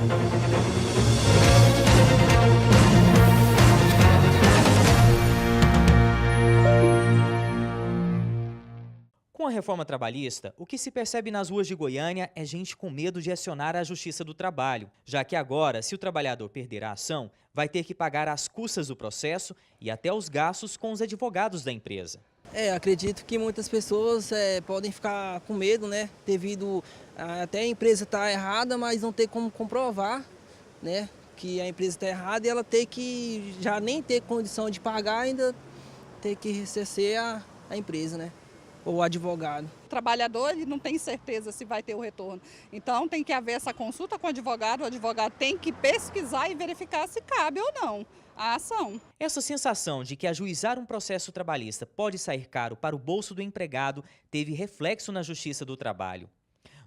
Com a reforma trabalhista, o que se percebe nas ruas de Goiânia é gente com medo de acionar a Justiça do Trabalho, já que agora, se o trabalhador perder a ação, vai ter que pagar as custas do processo e até os gastos com os advogados da empresa. Acredito que muitas pessoas podem ficar com medo, né? Devido até a empresa estar errada, mas não ter como comprovar, né? Que a empresa está errada e ela ter que já nem ter condição de pagar, ainda ter que ressarcir a empresa, né? Ou o advogado. O trabalhador ele não tem certeza se vai ter o retorno. Então tem que haver essa consulta com o advogado tem que pesquisar e verificar se cabe ou não a ação. Essa sensação de que ajuizar um processo trabalhista pode sair caro para o bolso do empregado teve reflexo na Justiça do Trabalho.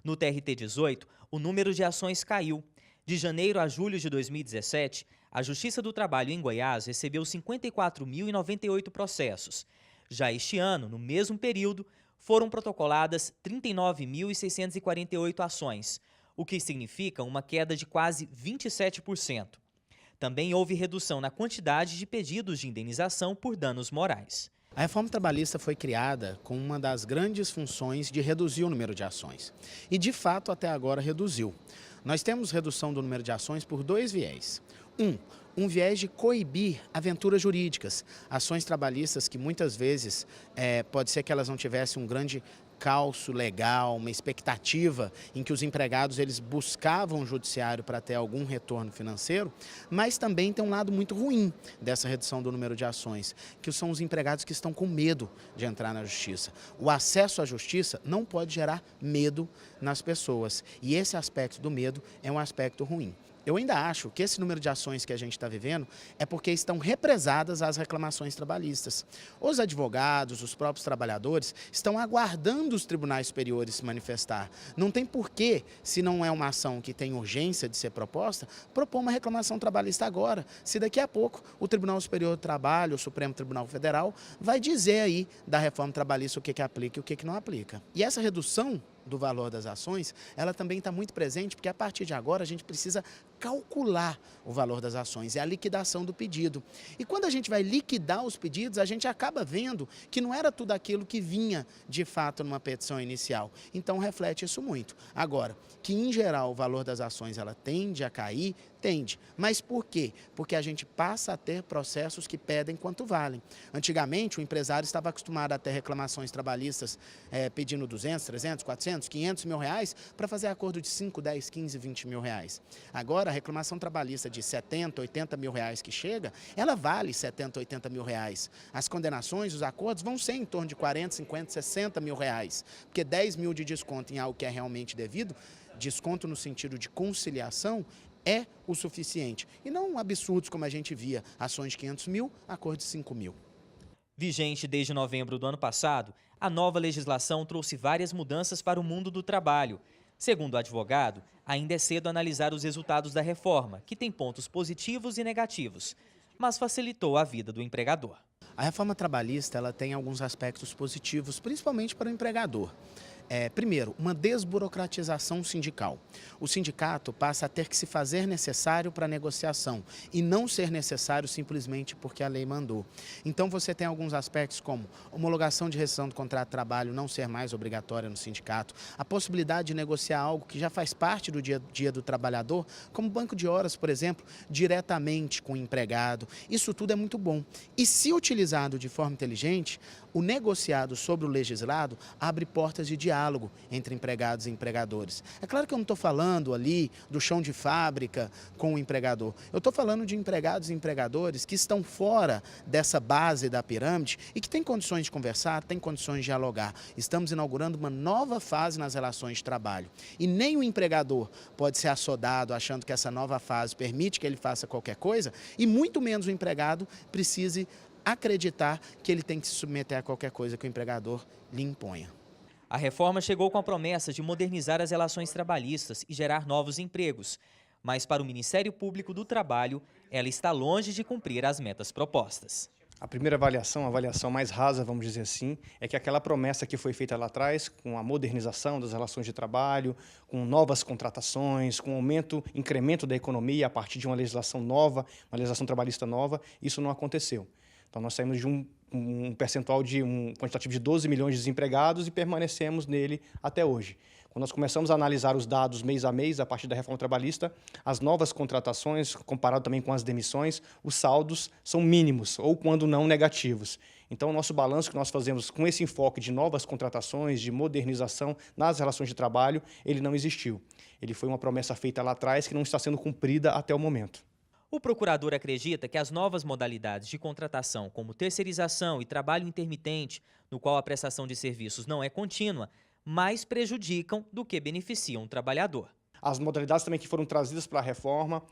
No TRT-18, o número de ações caiu. De janeiro a julho de 2017, a Justiça do Trabalho em Goiás recebeu 54.098 processos. Já este ano, no mesmo período, foram protocoladas 39.648 ações, o que significa uma queda de quase 27%. Também houve redução na quantidade de pedidos de indenização por danos morais. A reforma trabalhista foi criada com uma das grandes funções de reduzir o número de ações. E, de fato, até agora reduziu. Nós temos redução do número de ações por dois viés. Um viés de coibir aventuras jurídicas, ações trabalhistas que muitas vezes pode ser que elas não tivessem um grande calço legal, uma expectativa em que os empregados eles buscavam o judiciário para ter algum retorno financeiro, mas também tem um lado muito ruim dessa redução do número de ações, que são os empregados que estão com medo de entrar na justiça. O acesso à justiça não pode gerar medo nas pessoas e esse aspecto do medo é um aspecto ruim. Eu ainda acho que esse número de ações que a gente está vivendo é porque estão represadas as reclamações trabalhistas. Os advogados, os próprios trabalhadores, estão aguardando os tribunais superiores se manifestar. Não tem porquê, se não é uma ação que tem urgência de ser proposta, propor uma reclamação trabalhista agora. Se daqui a pouco o Tribunal Superior do Trabalho, o Supremo Tribunal Federal, vai dizer aí da reforma trabalhista o que aplica e o que não aplica. E essa redução do valor das ações, ela também está muito presente, porque a partir de agora a gente precisa calcular o valor das ações, é a liquidação do pedido. E quando a gente vai liquidar os pedidos, a gente acaba vendo que não era tudo aquilo que vinha de fato numa petição inicial. Então reflete isso muito. Agora, que em geral o valor das ações ela tende a cair, tende. Mas por quê? Porque a gente passa a ter processos que pedem quanto valem. Antigamente o empresário estava acostumado a ter reclamações trabalhistas pedindo 200, 300, 400, 500 mil reais para fazer acordo de 5, 10, 15, 20 mil reais. Agora a reclamação trabalhista de 70, 80 mil reais que chega, ela vale 70, 80 mil reais. As condenações, os acordos vão ser em torno de 40, 50, 60 mil reais. Porque 10 mil de desconto em algo que é realmente devido, desconto no sentido de conciliação, é o suficiente. E não absurdos como a gente via, ações de 500 mil, acordo de 5 mil. Vigente desde novembro do ano passado, a nova legislação trouxe várias mudanças para o mundo do trabalho. Segundo o advogado, ainda é cedo analisar os resultados da reforma, que tem pontos positivos e negativos, mas facilitou a vida do empregador. A reforma trabalhista ela tem alguns aspectos positivos, principalmente para o empregador. Primeiro, uma desburocratização sindical. O sindicato passa a ter que se fazer necessário para a negociação e não ser necessário simplesmente porque a lei mandou. Então você tem alguns aspectos como homologação de rescisão do contrato de trabalho não ser mais obrigatória no sindicato, a possibilidade de negociar algo que já faz parte do dia a dia do trabalhador, como banco de horas, por exemplo, diretamente com o empregado. Isso tudo é muito bom. E se utilizado de forma inteligente, o negociado sobre o legislado abre portas de diálogo entre empregados e empregadores. É claro que eu não estou falando ali do chão de fábrica com o empregador. Eu estou falando de empregados e empregadores que estão fora dessa base da pirâmide e que têm condições de conversar, têm condições de dialogar. Estamos inaugurando uma nova fase nas relações de trabalho. E nem o empregador pode ser assodado achando que essa nova fase permite que ele faça qualquer coisa e muito menos o empregado precise acreditar que ele tem que se submeter a qualquer coisa que o empregador lhe imponha. A reforma chegou com a promessa de modernizar as relações trabalhistas e gerar novos empregos, mas para o Ministério Público do Trabalho, ela está longe de cumprir as metas propostas. A primeira avaliação, a avaliação mais rasa, vamos dizer assim, é que aquela promessa que foi feita lá atrás, com a modernização das relações de trabalho, com novas contratações, com aumento, incremento da economia a partir de uma legislação nova, uma legislação trabalhista nova, isso não aconteceu. Então, nós saímos de um percentual de um quantitativo de 12 milhões de desempregados e permanecemos nele até hoje. Quando nós começamos a analisar os dados mês a mês, a partir da reforma trabalhista, as novas contratações, comparado também com as demissões, os saldos são mínimos, ou quando não negativos. Então, o nosso balanço que nós fazemos com esse enfoque de novas contratações, de modernização nas relações de trabalho, ele não existiu. Ele foi uma promessa feita lá atrás que não está sendo cumprida até o momento. O procurador acredita que as novas modalidades de contratação, como terceirização e trabalho intermitente, no qual a prestação de serviços não é contínua, mais prejudicam do que beneficiam o trabalhador. As modalidades também que foram trazidas pela reforma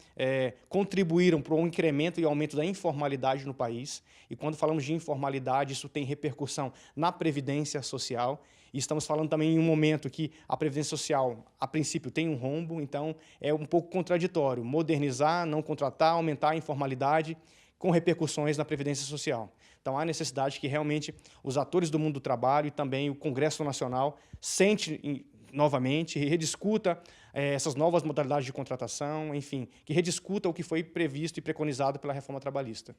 contribuíram para um incremento e aumento da informalidade no país. E quando falamos de informalidade, isso tem repercussão na Previdência Social. E estamos falando também em um momento que a Previdência Social, a princípio, tem um rombo, então é um pouco contraditório modernizar, não contratar, aumentar a informalidade, com repercussões na Previdência Social. Então, há necessidade que realmente os atores do mundo do trabalho e também o Congresso Nacional sente novamente e rediscuta essas novas modalidades de contratação, enfim, que rediscuta o que foi previsto e preconizado pela reforma trabalhista.